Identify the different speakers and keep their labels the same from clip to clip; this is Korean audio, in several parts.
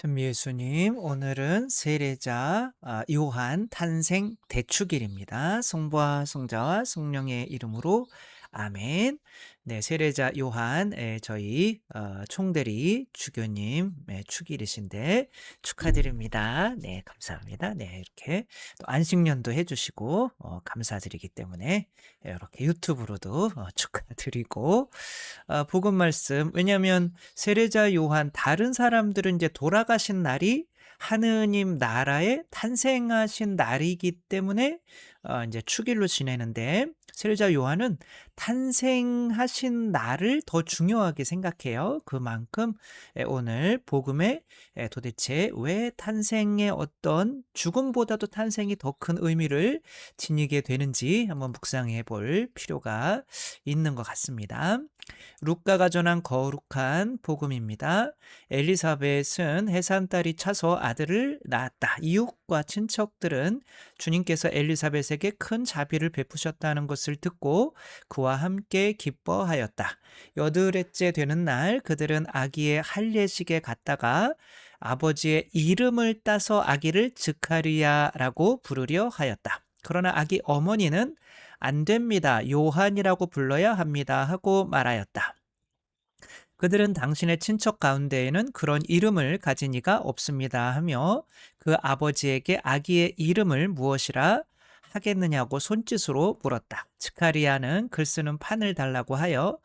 Speaker 1: 전미 예수님, 오늘은 세례자 요한 탄생 대축일입니다. 성부와 성자와 성령의 이름으로 아멘. 네, 세례자 요한, 저희 총대리 주교님 축일이신데 축하드립니다. 네, 감사합니다. 네, 이렇게 또 안식년도 해주시고 감사드리기 때문에 이렇게 유튜브로도 축하드리고 복음 말씀. 왜냐하면 세례자 요한 다른 사람들은 이제 돌아가신 날이 하느님 나라에 탄생하신 날이기 때문에 이제 축일로 지내는데 세례자 요한은 탄생하신 날을 더 중요하게 생각해요. 그만큼 오늘 복음에 도대체 왜 탄생의 어떤 죽음보다도 탄생이 더 큰 의미를 지니게 되는지 한번 묵상해 볼 필요가 있는 것 같습니다. 루카가 전한 거룩한 복음입니다. 엘리사벳은 해산달이 차서 아들을 낳았다. 이웃과 친척들은 주님께서 엘리사벳에게 큰 자비를 베푸셨다는 것을 듣고 그와 함께 기뻐하였다. 여드렛째 되는 날 그들은 아기의 할례식에 갔다가 아버지의 이름을 따서 아기를 즈카리아라고 부르려 하였다. 그러나 아기 어머니는 안 됩니다. 요한이라고 불러야 합니다. 하고 말하였다. 그들은 당신의 친척 가운데에는 그런 이름을 가진 이가 없습니다. 하며 그 아버지에게 아기의 이름을 무엇이라 하겠느냐고 손짓으로 물었다. 즈카리아는 글 쓰는 판을 달라고 하여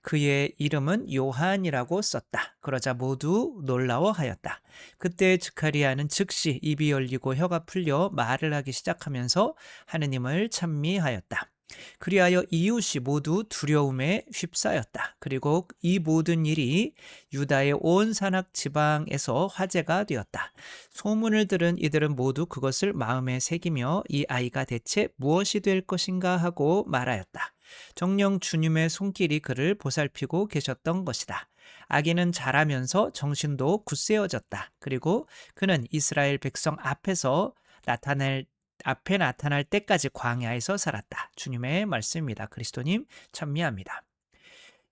Speaker 1: 그의 이름은 요한이라고 썼다. 그러자 모두 놀라워하였다. 그때 즈카리아는 즉시 입이 열리고 혀가 풀려 말을 하기 시작하면서 하느님을 찬미하였다. 그리하여 이웃이 모두 두려움에 휩싸였다. 그리고 이 모든 일이 유다의 온 산악 지방에서 화제가 되었다. 소문을 들은 이들은 모두 그것을 마음에 새기며 이 아이가 대체 무엇이 될 것인가 하고 말하였다. 정녕 주님의 손길이 그를 보살피고 계셨던 것이다. 아기는 자라면서 정신도 굳세어졌다. 그리고 그는 이스라엘 백성 앞에 나타날 때까지 광야에서 살았다. 주님의 말씀입니다. 그리스도님 찬미합니다.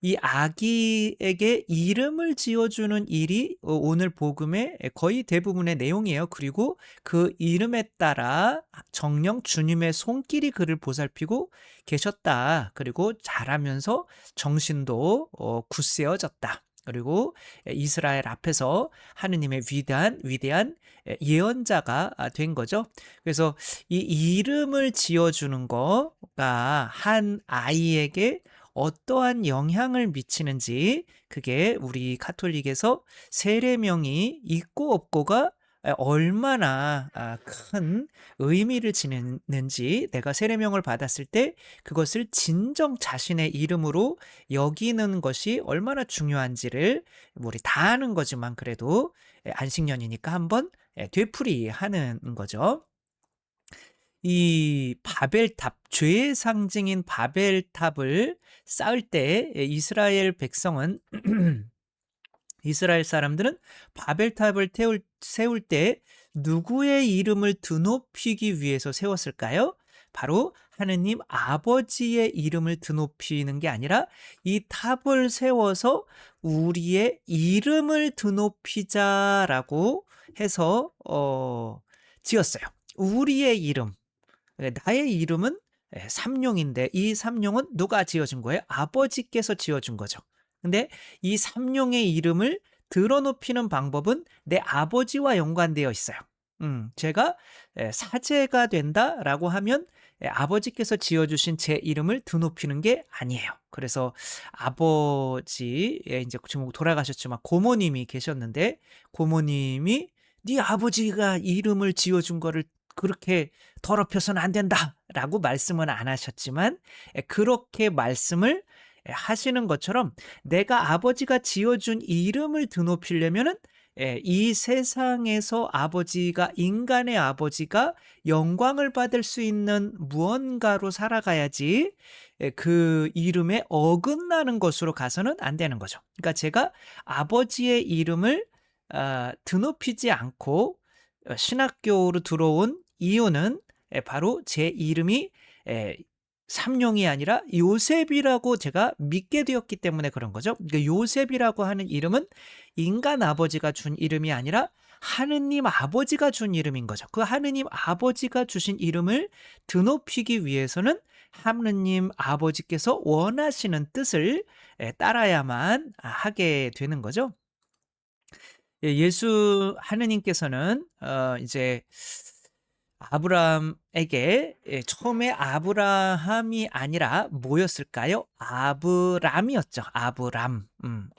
Speaker 1: 이 아기에게 이름을 지어주는 일이 오늘 복음의 거의 대부분의 내용이에요. 그리고 그 이름에 따라 정녕 주님의 손길이 그를 보살피고 계셨다. 그리고 자라면서 정신도 굳세어졌다. 그리고 이스라엘 앞에서 하느님의 위대한 예언자가 된 거죠. 그래서 이 이름을 지어주는 거가 한 아이에게 어떠한 영향을 미치는지, 그게 우리 가톨릭에서 세례명이 있고 없고가 얼마나 큰 의미를 지니는지, 내가 세례명을 받았을 때 그것을 진정 자신의 이름으로 여기는 것이 얼마나 중요한지를 우리 다 아는 거지만 그래도 안식년이니까 한번 되풀이하는 거죠. 이 바벨탑, 죄의 상징인 바벨탑을 쌓을 때 이스라엘 백성은 이스라엘 사람들은 바벨탑을 세울 때 누구의 이름을 드높이기 위해서 세웠을까요? 바로 하느님 아버지의 이름을 드높이는 게 아니라 이 탑을 세워서 우리의 이름을 드높이자라고 해서 지었어요. 우리의 이름. 나의 이름은 삼룡인데 이 삼룡은 누가 지어준 거예요? 아버지께서 지어준 거죠. 근데 이 삼룡의 이름을 드러높이는 방법은 내 아버지와 연관되어 있어요. 제가 사제가 된다라고 하면 아버지께서 지어주신 제 이름을 드높이는 게 아니에요. 그래서 아버지, 이제 지금 돌아가셨지만 고모님이 계셨는데 고모님이 네 아버지가 이름을 지어준 거를 그렇게 더럽혀서는 안 된다라고 말씀은 안 하셨지만 그렇게 말씀을 하시는 것처럼 내가 아버지가 지어준 이름을 드높이려면은 이 세상에서 인간의 아버지가 영광을 받을 수 있는 무언가로 살아가야지 그 이름에 어긋나는 것으로 가서는 안 되는 거죠. 그러니까 제가 아버지의 이름을 드높이지 않고 신학교로 들어온 이유는 바로 제 이름이 삼룡이 아니라 요셉이라고 제가 믿게 되었기 때문에 그런 거죠. 그러니까 요셉이라고 하는 이름은 인간 아버지가 준 이름이 아니라 하느님 아버지가 준 이름인 거죠. 그 하느님 아버지가 주신 이름을 드높이기 위해서는 하느님 아버지께서 원하시는 뜻을 따라야만 하게 되는 거죠. 예수 하느님께서는 이제 아브라함에게 처음에 아브라함이 아니라 뭐였을까요? 아브람이었죠. 아브람.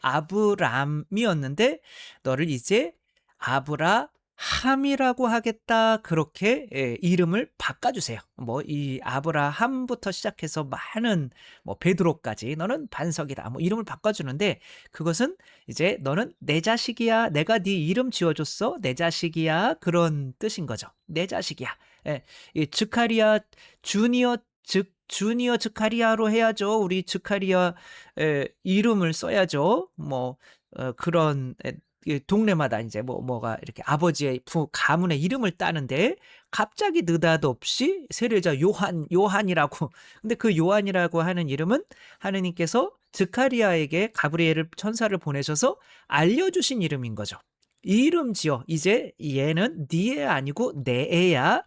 Speaker 1: 아브람이었는데 너를 이제 아브라함이라고 하겠다. 그렇게 이름을 바꿔주세요. 뭐 이 아브라함부터 시작해서 많은 뭐 베드로까지 너는 반석이다. 뭐 이름을 바꿔주는데 그것은 이제 너는 내 자식이야. 내가 네 이름 지어줬어. 내 자식이야. 그런 뜻인 거죠. 내 자식이야. 예, 이 즈카리아 주니어 주니어 즈카리아로 해야죠. 우리 즈카리아 이름을 써야죠. 뭐 그런 동네마다 이제 뭐가 이렇게 아버지의 가문의 이름을 따는데 갑자기 느닷없이 세례자 요한이라고. 근데 그 요한이라고 하는 이름은 하느님께서 즈카리아에게 가브리엘을 천사를 보내셔서 알려주신 이름인 거죠. 이름 지어. 이제 얘는 네 애 아니고 내 애야.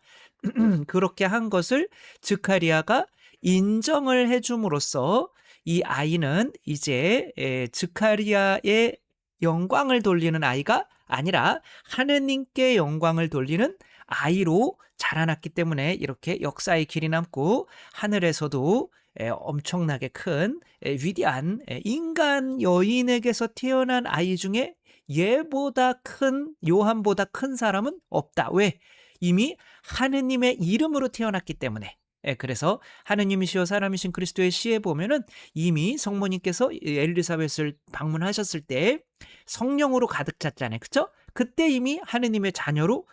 Speaker 1: 그렇게 한 것을 즈카리아가 인정을 해줌으로써 이 아이는 이제 즈카리아의 영광을 돌리는 아이가 아니라 하느님께 영광을 돌리는 아이로 자라났기 때문에 이렇게 역사의 길이 남고 하늘에서도 엄청나게 큰 위대한 인간 여인에게서 태어난 아이 중에 얘보다 큰 요한보다 큰 사람은 없다. 왜? 이미 하느님의 이름으로 태어났기 때문에. 그래서 하느님이시여 사람이신 그리스도의 시에 보면은 이미 성모님께서 엘리사벳을 방문하셨을 때 성령으로 가득 찼잖아요. 그렇죠? 그때 이미 하느님의 자녀로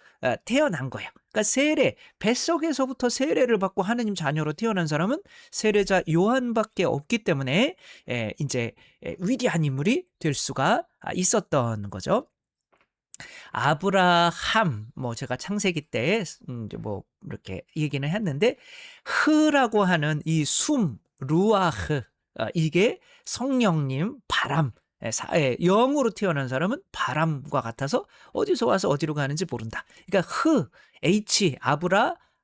Speaker 1: 태어난 거예요. 그러니까 세례, 뱃속에서부터 세례를 받고 하느님 자녀로 태어난 사람은 세례자 요한밖에 없기 때문에 이제 위대한 인물이 될 수가 있었던 거죠. 아브라함, 뭐 제가 창세기 때 이제 뭐 이렇게 얘기는 했는데 흐라고 하는 이 루아흐, 이게 성령님 바람, 영으로 태어난 사람은 바람과 같아서 어디서 와서 어디로 가는지 모른다. 그러니까 H,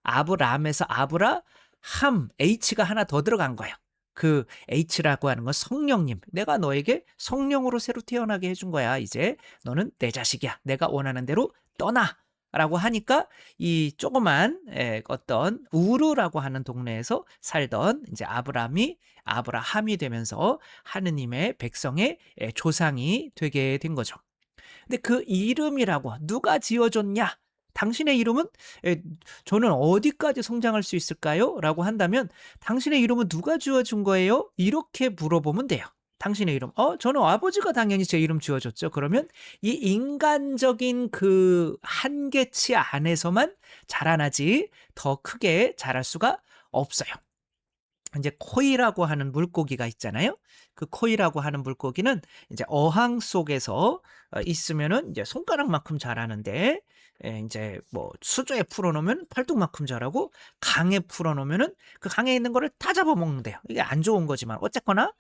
Speaker 1: 아브람에서 아브라함, H가 하나 더 들어간 거예요. 그 H라고 하는 건 성령님. 내가 너에게 성령으로 새로 태어나게 해준 거야. 이제 너는 내 자식이야. 내가 원하는 대로 떠나. 라고 하니까 이 조그만 어떤 우르라고 하는 동네에서 살던 이제 아브라함이 되면서 하느님의 백성의 조상이 되게 된 거죠. 근데 그 이름이라고 누가 지어줬냐? 당신의 이름은 저는 어디까지 성장할 수 있을까요? 라고 한다면 당신의 이름은 누가 지어준 거예요? 이렇게 물어보면 돼요. 당신의 이름. 저는 아버지가 당연히 제 이름 지어줬죠. 그러면 이 인간적인 그 한계치 안에서만 자라나지 더 크게 자랄 수가 없어요. 이제 코이라고 하는 물고기가 있잖아요. 그 코이라고 하는 물고기는 이제 어항 속에서 있으면은 이제 손가락만큼 자라는데 이제 뭐 수조에 풀어놓으면 팔뚝만큼 자라고 강에 풀어놓으면은 그 강에 있는 거를 다 잡아먹는데요. 이게 안 좋은 거지만 어쨌거나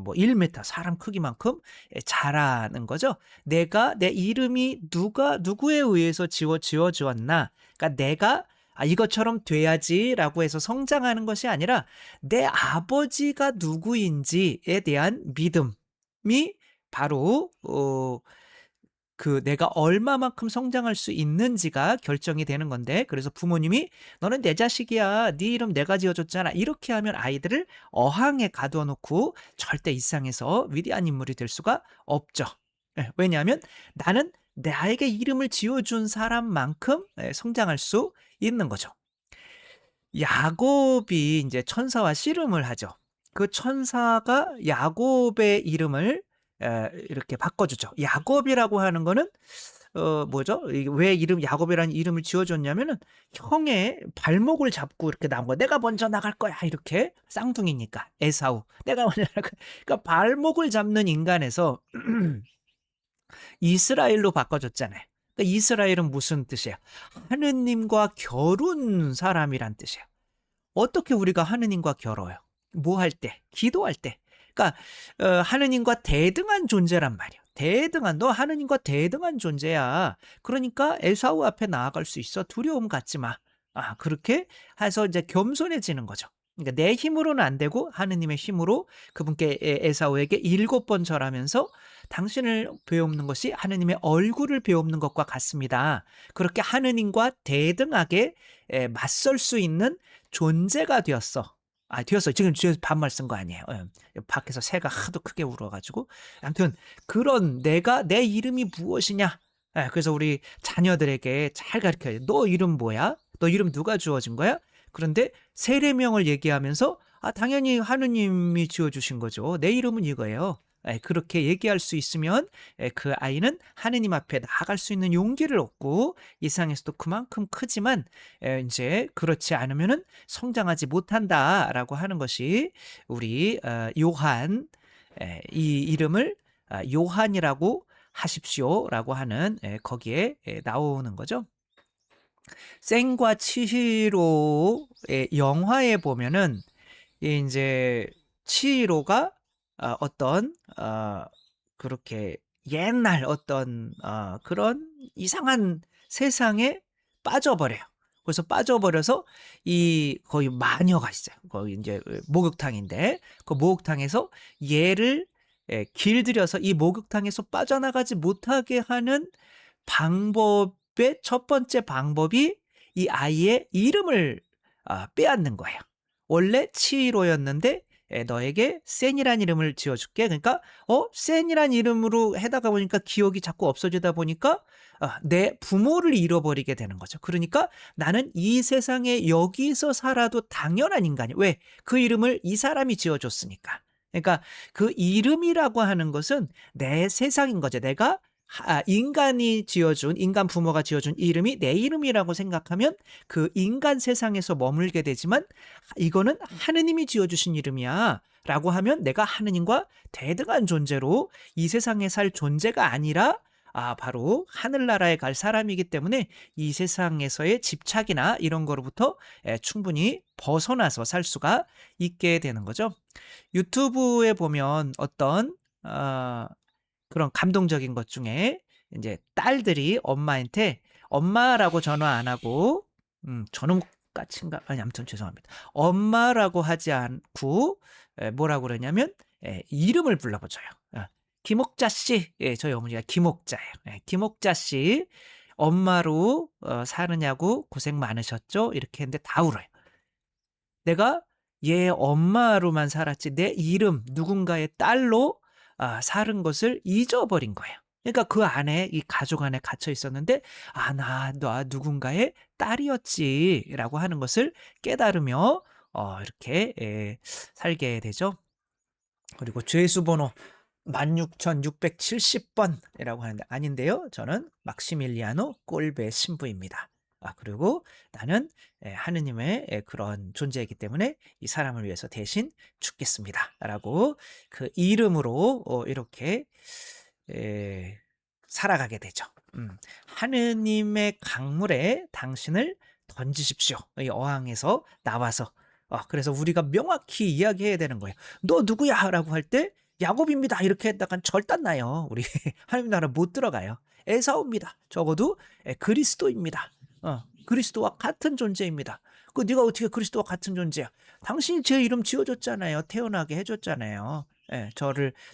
Speaker 1: 뭐 1m 사람 크기만큼 자라는 거죠. 내 이름이 누구에 의해서 지어주었나? 그러니까 내가 이것처럼 돼야지라고 해서 성장하는 것이 아니라 내 아버지가 누구인지에 대한 믿음이 바로 그 내가 얼마만큼 성장할 수 있는지가 결정이 되는 건데, 그래서 부모님이 너는 내 자식이야, 네 이름 내가 지어줬잖아, 이렇게 하면 아이들을 어항에 가두어 놓고 절대 일상에서 위대한 인물이 될 수가 없죠. 왜냐하면 나는 나에게 이름을 지어준 사람만큼 성장할 수 있는 거죠. 야곱이 이제 천사와 씨름을 하죠. 그 천사가 야곱의 이름을 이렇게 바꿔주죠. 야곱이라고 하는 거는 뭐죠? 왜 야곱이라는 이름을 지어줬냐면은 형의 발목을 잡고 이렇게 나온 거야. 내가 먼저 나갈 거야. 이렇게 쌍둥이니까 에사우. 내가 먼저 나갈 거야. 그러니까 발목을 잡는 인간에서 이스라엘로 바꿔줬잖아요. 그러니까 이스라엘은 무슨 뜻이에요? 하느님과 겨룬 사람이란 뜻이에요. 어떻게 우리가 하느님과 겨뤄요? 뭐 할 때? 기도할 때. 그러니까 하느님과 대등한 존재란 말이에요. 대등한 너 하느님과 대등한 존재야. 그러니까 에사우 앞에 나아갈 수 있어. 두려움 갖지 마. 그렇게 해서 이제 겸손해지는 거죠. 그러니까 내 힘으로는 안 되고 하느님의 힘으로 그분께 에사우에게 7번 절하면서 당신을 배웁는 것이 하느님의 얼굴을 배웁는 것과 같습니다. 그렇게 하느님과 대등하게 맞설 수 있는 존재가 되었어. 되었어요. 지금 뒤에서 반말 쓴 거 아니에요. 밖에서 새가 하도 크게 울어가지고. 아무튼 그런 내가 내 이름이 무엇이냐. 그래서 우리 자녀들에게 잘 가르쳐야 돼. 너 이름 뭐야? 너 이름 누가 주어진 거야? 그런데 세례명을 얘기하면서 당연히 하느님이 지어주신 거죠. 내 이름은 이거예요. 그렇게 얘기할 수 있으면 그 아이는 하느님 앞에 나아갈 수 있는 용기를 얻고 이 세상에서도 그만큼 크지만 이제 그렇지 않으면은 성장하지 못한다라고 하는 것이 우리 요한 이 이름을 요한이라고 하십시오라고 하는 거기에 나오는 거죠. 생과 치히로의 영화에 보면은 이제 치히로가 어떤 그렇게 옛날 어떤 그런 이상한 세상에 빠져버려요. 그래서 빠져버려서 이 거의 마녀가 있어요. 거기 이제 목욕탕인데 그 목욕탕에서 얘를 길들여서 이 목욕탕에서 빠져나가지 못하게 하는 방법의 첫 번째 방법이 이 아이의 이름을 빼앗는 거예요. 원래 치히로였는데 너에게 센이란 이름을 지어줄게. 그러니까 센이란 이름으로 해다가 보니까 기억이 자꾸 없어지다 보니까 내 부모를 잃어버리게 되는 거죠. 그러니까 나는 이 세상에 여기서 살아도 당연한 인간이야. 왜? 그 이름을 이 사람이 지어줬으니까. 그러니까 그 이름이라고 하는 것은 내 세상인 거죠. 내가 인간이 지어준 인간 부모가 지어준 이름이 내 이름이라고 생각하면 그 인간 세상에서 머물게 되지만 이거는 하느님이 지어주신 이름이야 라고 하면 내가 하느님과 대등한 존재로 이 세상에 살 존재가 아니라 바로 하늘나라에 갈 사람이기 때문에 이 세상에서의 집착이나 이런 거로부터 충분히 벗어나서 살 수가 있게 되는 거죠. 유튜브에 보면 어떤 그런 감동적인 것 중에 이제 딸들이 엄마한테 엄마라고 전화 안 하고 저놈 까친가 아니 아무튼 죄송합니다. 엄마라고 하지 않고 뭐라고 그러냐면 이름을 불러줘요. 김옥자 씨, 저희 어머니가 김옥자예요. 김옥자 씨 엄마로 사느냐고 고생 많으셨죠? 이렇게 했는데 다 울어요. 내가 얘 엄마로만 살았지 내 이름 누군가의 딸로 사는 것을 잊어버린 거예요. 그러니까 그 안에 이 가족 안에 갇혀 있었는데 나 누군가의 딸이었지라고 하는 것을 깨달으며 이렇게 살게 되죠. 그리고 죄수번호 16,670번이라고 하는데 아닌데요. 저는 막시밀리아노 꼴베 신부입니다. 그리고 나는 하느님의 그런 존재이기 때문에 이 사람을 위해서 대신 죽겠습니다. 라고 그 이름으로 이렇게 살아가게 되죠. 하느님의 강물에 당신을 던지십시오. 이 어항에서 나와서 그래서 우리가 명확히 이야기해야 되는 거예요. 너 누구야? 라고 할 때 야곱입니다. 이렇게 했다간 절단나요. 우리 하나님 나라 못 들어가요. 에사우입니다. 적어도 그리스도입니다. 그리스도와 같은 존재입니다. 네가 어떻게 그리스도와 같은 존재야? 당신이 제 이름 지어줬잖아요. 태어나게 해줬잖아요.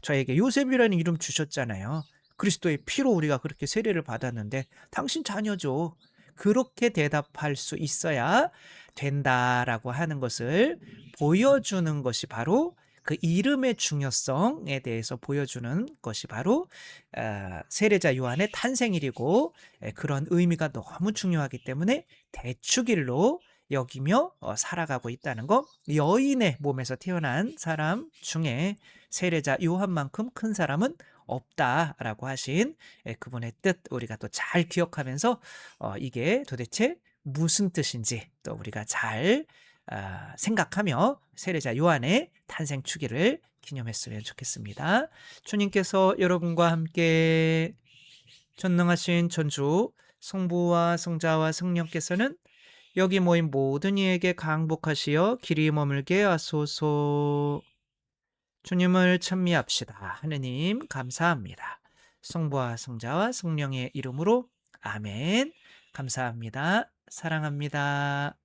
Speaker 1: 저에게 요셉이라는 이름 주셨잖아요. 그리스도의 피로 우리가 그렇게 세례를 받았는데 당신 자녀죠. 그렇게 대답할 수 있어야 된다라고 하는 것을 보여주는 것이 바로 그 이름의 중요성에 대해서 보여주는 것이 바로 세례자 요한의 탄생일이고 그런 의미가 너무 중요하기 때문에 대축일로 여기며 살아가고 있다는 거. 여인의 몸에서 태어난 사람 중에 세례자 요한만큼 큰 사람은 없다라고 하신 그분의 뜻 우리가 또 잘 기억하면서 이게 도대체 무슨 뜻인지 또 우리가 잘 생각하며 세례자 요한의 탄생 주기를 기념했으면 좋겠습니다. 주님께서 여러분과 함께 전능하신 전주 성부와 성자와 성령께서는 여기 모인 모든 이에게 강복하시어 길이 머물게 하소서. 주님을 찬미합시다. 하느님 감사합니다. 성부와 성자와 성령의 이름으로 아멘. 감사합니다. 사랑합니다.